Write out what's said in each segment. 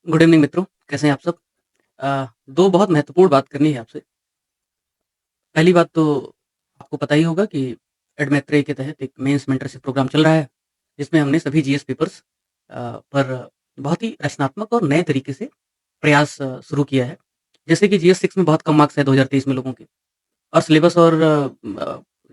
Good evening मित्रों, कैसे हैं आप सब? 2 बहुत महत्वपूर्ण बात करनी है आपसे। पहली बात तो आपको पता ही होगा कि एडमेत्रे के तहत एक मेंस मेंटरशिप प्रोग्राम चल रहा है, जिसमें हमने सभी जीएस पेपर्स पर बहुत ही रचनात्मक और नए तरीके से प्रयास शुरू किया है। जैसे कि जीएस 6 में बहुत कम मार्क्स हैं 2023 में लोगों के और सिलेबस और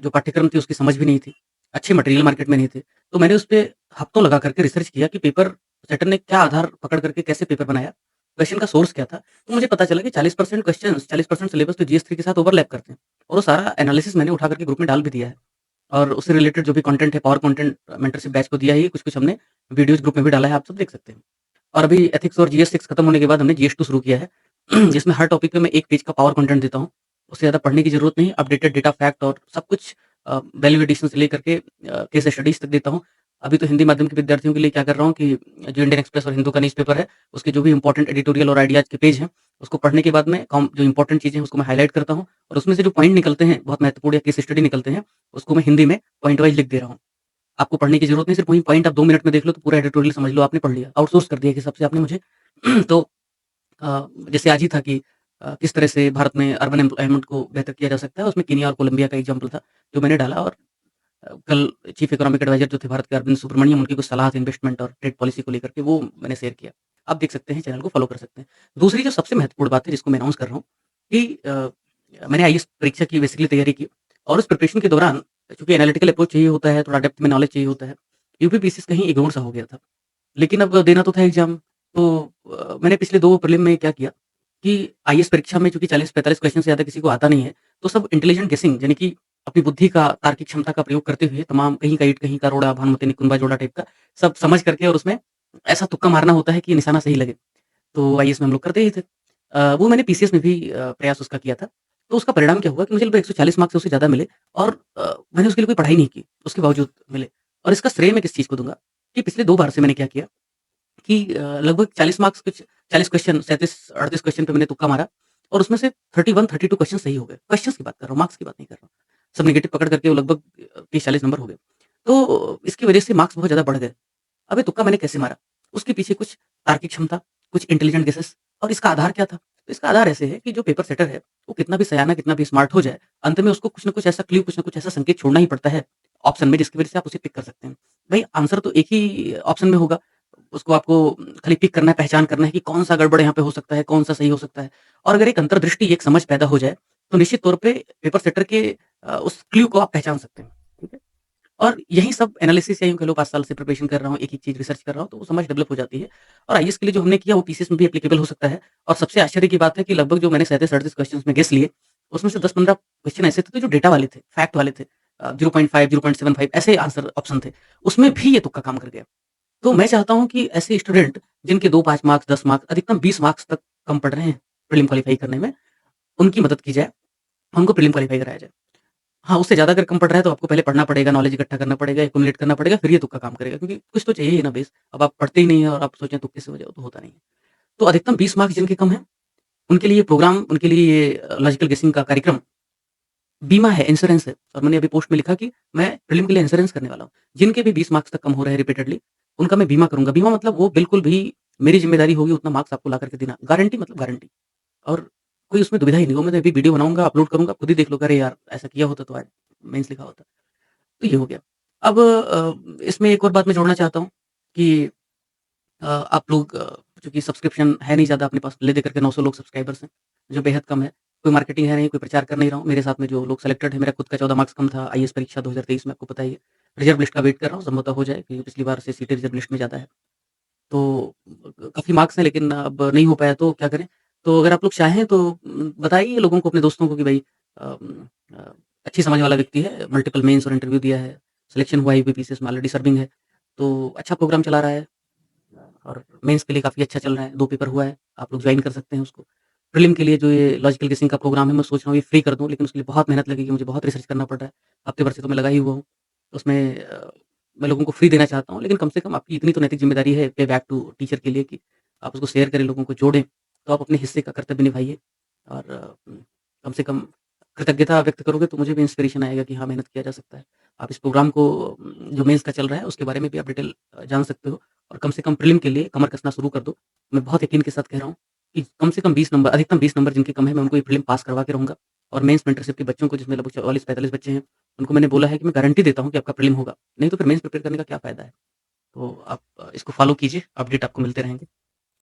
जो पाठ्यक्रम थी उसकी समझ भी नहीं थी। अच्छे मटेरियल मार्केट में नहीं थे। तो मैंने उसपे हफ्तों लगा करके रिसर्च किया कि पेपर सेटर ने क्या आधार पकड़ करके कैसे पेपर बनाया, क्वेश्चन का सोर्स क्या था। तो मुझे पता चला कि 40% क्वेश्चन्स, 40% सिलेबस तो जीएस 3 के साथ ओवरलैप करते हैं और वो सारा एनालिसिस मैंने उठा करके ग्रुप में डाल भी दिया है। और उससे रिलेटेड जो भी कंटेंट है, पावर कंटेंट मेंटरशिप बैच को दिया ही है, कुछ-कुछ हमने वीडियोज़ ग्रुप में भी डाला है, आप सब देख सकते हैं। और अभी एथिक्स और जीएस 6 खत्म होने के बाद हमने जीएस 2 शुरू किया है, जिसमें हर टॉपिक पे मैं 1 पेज का पावर कंटेंट देता हूँ। उससे ज़्यादा पढ़ने की ज़रूरत नहीं, अपडेटेड डेटा, फैक्ट और सब कुछ वैल्यू एडिशन से लेकर के केस स्टडीज़ तक देता हूँ। अभी तो हिंदी माध्यम के विद्यार्थियों के लिए क्या कर रहा हूँ कि जो इंडियन एक्सप्रेस और हिंदू का न्यूज़पेपर है, उसके जो भी इम्पोर्टेंट एडिटोरियल और आइडियाज़ के पेज हैं, उसको पढ़ने के बाद में कॉम जो इम्पोर्टेंट चीज़ें हैं, उसको मैं हाइलाइट करता हूँ और उसमें से जो पॉइंट निकलते हैं, बहुत महत्वपूर्ण या केस स्टडी निकलते हैं, उसको मैं हिंदी में पॉइंट वाइज़ लिख दे रहा हूँ। आपको पढ़ने की ज़रूरत नहीं, सिर्फ़ वही पॉइंट आप 2 मिनट में देख लो, तो पूरा एडिटोरियल समझ लो आपने पढ़ लिया, आउटसोर्स कर दिया एक हिसाब से आपने मुझे। तो जैसे आज ही था कि किस तरह से भारत में अर्बन एम्प्लॉयमेंट को बेहतर किया जा सकता है, उसमें केन्या और कोलंबिया का एग्ज़ाम्पल था, जो मैंने डाला और कल चीफ इकोनॉमिक एडवाइज़र जो थे भारत के अरविंद सुब्रमण्यम, उनकी कुछ सलाह थी इन्वेस्टमेंट और ट्रेड पॉलिसी को लेकर के, वो मैंने शेयर किया। आप देख सकते हैं, चैनल को फ़ॉलो कर सकते हैं। दूसरी जो सबसे महत्वपूर्ण बात है, जिसको मैं अनाउंस कर रहा हूँ कि मैंने आईएएस परीक्षा की बेसिकली तैयारी की और उस प्रिपरेशन के दौरान चूँकि एनालिटिकल अप्रोच चाहिए होता है, थोड़ा डेप्थ में नॉलेज चाहिए होता है, यूपीपीसीएस कहीं इग्नोर सा हो गया था। लेकिन अब देना तो था एग्ज़ाम, तो मैंने पिछले 2 प्रीलिम में क्या किया कि आईएएस परीक्षा में चूँकि 40-45 क्वेश्चन से ज़्यादा किसी को आता नहीं है, तो सब इंटेलिजेंट गेसिंग यानी कि अपनी बुद्धि का, तार्किक क्षमता का प्रयोग करते हुए तमाम कहीं का ईंट, कहीं का रोड़ा, भानुमति निकुंभा जोड़ा टाइप का सब समझ करके और उसमें ऐसा तुक्का मारना होता है कि निशाना सही लगे। तो आईएएस में हम लोग करते ही थे। वो मैंने पीसीएस में भी प्रयास उसका किया था। तो उसका परिणाम क्या हुआ कि मुझे लगभग 140 मार्क्स से उससे ज़्यादा मिले और मैंने उसके लिए कोई पढ़ाई नहीं की, उसके बावजूद मिले। और इसका श्रेय मैं किस चीज़ को दूँगा कि पिछले 2 बार से मैंने क्या किया कि लगभग 40 मार्क्स कुछ 40 क्वेश्चन 37-38 क्वेश्चन पे मैंने तुक्का मारा और उसमें से 31-32 क्वेश्चन सही हो गए। क्वेश्चन्स की बात कर रहा हूँ, मार्क्स की बात नहीं कर रहा हूँ। सब नेगेटिव पकड़ करके वो लगभग 30-40 नंबर हो गए। तो इसकी वजह से मार्क्स बहुत ज़्यादा बढ़ गए। अब ये तुक्का मैंने कैसे मारा? उसके पीछे कुछ तार्किक क्षमता, कुछ इंटेलिजेंट गेसेस और इसका आधार क्या था? तो इसका आधार ऐसे है कि जो पेपर सेटर है, वो कितना भी सयाना, कितना भी स्मार्ट हो जाए, अंत में उसको कुछ न कुछ ऐसा क्लू, कुछ न कुछ ऐसा संकेत छोड़ना ही पड़ता है ऑप्शन में, जिसकी वजह से आप उसे पिक कर सकते हैं। भई आंसर तो एक ही ऑप्शन में होगा, उसको आपको खाली पिक करना है, पहचान करना है कि कौन-सा गड़बड़ यहाँ पे हो सकता है, कौन-सा सही हो सकता है। और अगर एक अंतर्दृष्टि, एक समझ पैदा हो जाए, तो निश्चित तौर पे पेपर सेटर के उस क्लू को आप पहचान सकते हैं। ठीक है? और यही सब एनालिसिस या यूँ कह लो 5 साल से प्रिपरेशन कर रहा हूँ, एक-एक चीज़ रिसर्च कर रहा हूँ, तो वो समझ डेवलप हो जाती है। और आईएएस के लिए जो हमने किया वो पीसीएस में भी एप्लीकेबल हो सकता है। और सबसे आश्चर्य की बात है कि लगभग जो मैंने 37-38 क्वेश्चन्स में गेस लिए, उसमें से 10-15 क्वेश्चन ऐसे थे जो डेटा वाले थे, फैक्ट वाले थे। 0.5, 0.75 ऐसे आंसर ऑप्शन थे। उसमें भी ये तुक्का काम कर गया। तो मैं चाहता हूँ कि ऐसे स्टूडेंट जिनके 2-5 मार्क्स, 10 मार्क्स, अधिकतम 20 मार्क्स तक कम पड़ रहे हैं प्रीलिम क्वालीफाई करने में, उनकी मदद की जाए, उनको प्रीलिम क्वालीफाई कराया जाए। हाँ, उससे ज़्यादा अगर कम पड़ रहा है तो आपको पहले पढ़ना पड़ेगा, नॉलेज इकट्ठा करना पड़ेगा, एक्युमुलेट करना पड़ेगा, फिर ये तुक्का काम करेगा क्योंकि कुछ तो चाहिए ही ना बेस। अब आप पढ़ते ही नहीं हैं और आप सोचें तुक्के से हो जाओ तो होता नहीं है। तो अधिकतम 20 मार्क्स जिनके कम हैं, उनके लिए ये प्रोग्राम, उनके लिए ये लॉजिकल गेसिंग का कार्यक्रम बीमा है, इंश्योरेंस है और मैंने अभी पोस्ट में लिखा कि मैं प्रीलिम के लिए इंश्योरेंस करने वाला हूँ। जिनके भी 20 मार्क्स तक कम हो रहे हैं रिपीटेडली, उनका मैं बीमा करूँगा। बीमा मतलब वो बिल्कुल भी मेरी ज़िम्मेदारी होगी उतना मार्क्स आपको ला कर के देना। गारंटी मतलब गारंटी और कोई उसमें दुविधा ही नहीं। वो मैं तो अभी वीडियो बनाऊँगा, अपलोड करूँगा, खुद ही देख लो, अरे यार! ऐसा किया होता तो आज मेंस लिखा होता। तो ये हो गया। अब इसमें एक और बात मैं जोड़ना चाहता हूँ कि आप लोग चूँकि सब्सक्रिप्शन है नहीं ज़्यादा अपने पास, ले दे करके 900 लोग सब्सक्राइबर्स हैं, जो बेहद कम है। कोई मार्केटिंग है नहीं, कोई प्रचार कर नहीं रहा हूँ। मेरे साथ में जो लोग सेलेक्टेड हैं, मेरा खुद का 14 मार्क्स कम था आईएएस परीक्षा 2023 में, आपको पता ही है। रिज़र्व लिस्ट का वेट कर रहा हूँ, संभवतः हो जाए क्योंकि पिछली बार से सीटें रिज़र्व लिस्ट में ज़्यादा है। तो काफ़ी मार्क्स हैं लेकिन अब नहीं हो पाया तो क्या करें? तो अगर आप लोग चाहें तो बताइए लोगों को, अपने दोस्तों को कि भई अ, अच्छी समझ वाला व्यक्ति है, मल्टीपल मेंस और इंटरव्यू दिया है, सिलेक्शन हुआ है यूपीपीसीएस में, ऑलरेडी सर्विंग है, तो अच्छा प्रोग्राम चला रहा है और मेंस के लिए काफ़ी अच्छा चल रहा है, 2 पेपर हुआ है, आप लोग जॉइन कर सकते हैं उसको। प्रीलिम के लिए जो ये लॉजिकल गेसिंग का प्रोग्राम है, मैं सोच रहा हूँ ये फ्री कर दूँ, लेकिन उसके लिए बहुत मेहनत लगेगी, मुझे बहुत रिसर्च करना पड़ रहा है। हफ्ते भर से तो मैं लगा ही हुआ हूँ। उसमें मैं लोगों को फ्री देना चाहता हूँ, लेकिन कम से कम आपकी इतनी तो नैतिक ज़िम्मेदारी है पे बैक टू टीचर के लिए कि आप उसको शेयर करें, लोगों को जोड़ें, तो आप अपने हिस्से का कर्तव्य निभाइए और कम से कम कृतज्ञता व्यक्त करोगे तो मुझे भी इंस्पिरेशन आएगा कि हाँ, मेहनत किया जा सकता है। आप इस प्रोग्राम को जो मेंस का चल रहा है उसके बारे में भी आप डिटेल जान सकते हो और कम से कम प्रीलिम के लिए कमर कसना शुरू कर दो। मैं बहुत यकीन के साथ कह रहा हूँ कि कम से कम 20 नंबर अधिकतम 20 नंबर जिनके कम है मैं उनको ये प्रीलिम पास करवा के रहूँगा और मेंस मेंटरशिप के बच्चों को जिसमें लगभग 44-45 बच्चे हैं, उनको मैंने बोला है कि मैं गारंटी देता हूँ कि आपका प्रीलिम होगा। नहीं तो फिर मेंस प्रिपेयर करने का क्या फ़ायदा है? तो आप इसको फ़ॉलो कीजिए, अपडेट आपको मिलते रहेंगे।